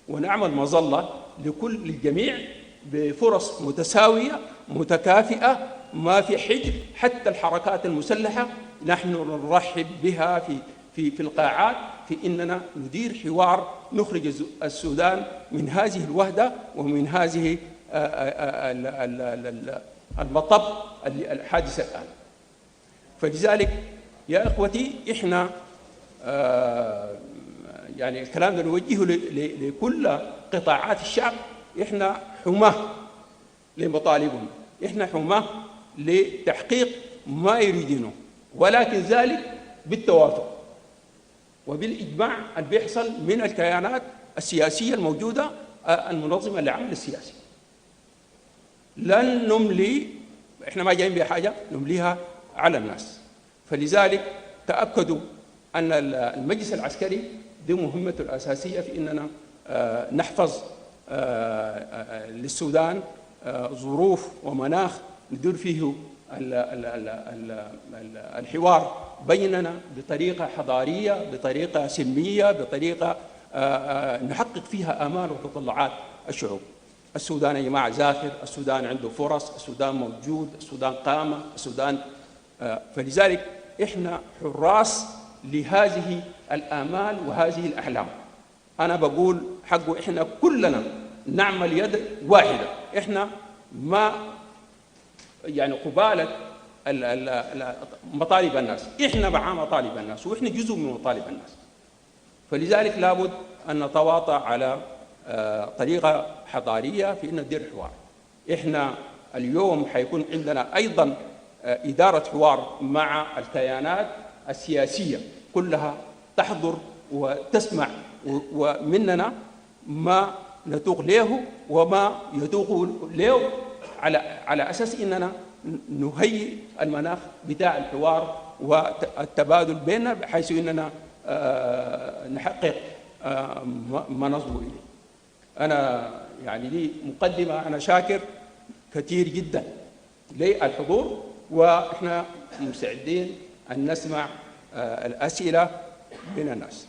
ونعمل مظلة لكل الجميع بفرص متساوية متكافئة، ما في حجر. حتى الحركات المسلحة نحن نرحب بها في القاعات، في إننا ندير حوار نخرج السودان من هذه الوهدة ومن هذه المطب الحادث الآن. فلذلك يا إخوتي إحنا يعني الكلام ده نوجهه لكل قطاعات الشعب. إحنا حماة لمطالبهم، إحنا حماة لتحقيق ما يريدونه، ولكن ذلك بالتوافق وبالإجماع اللي بيحصل من الكيانات السياسية الموجودة المنظمة للعمل السياسي. لن نملي، إحنا ما جايين بحاجة نمليها على الناس. فلذلك تأكدوا أن المجلس العسكري دي مهمته الأساسية في أننا نحفظ للسودان ظروف ومناخ ندير فيه الحوار بيننا بطريقة حضارية، بطريقة سلمية، بطريقة نحقق فيها آمال وتطلعات الشعوب. السودان يا جماعة زاخر، السودان عنده فرص، السودان موجود، السودان قامة، السودان فلذلك إحنا حراس لهذه الآمال وهذه الأحلام. أنا بقول حقه إحنا كلنا نعمل يد واحدة. إحنا ما يعني قبالة مطالب الناس، إحنا مع مطالب الناس وإحنا جزء من مطالب الناس. فلذلك لابد أن نتواطى على طريقة حضارية في أن ندير حوار. إحنا اليوم حيكون عندنا أيضا إدارة حوار مع الكيانات السياسية كلها تحضر وتسمع ومننا ما نتوق له وما يتوق له، على أساس إننا نهيئ المناخ بتاع الحوار والتبادل بيننا بحيث إننا نحقق ما نصبو إليه. أنا يعني دي مقدمة، أنا شاكر كثير جدا للحضور، وإحنا مستعدين أن نسمع الأسئلة من الناس.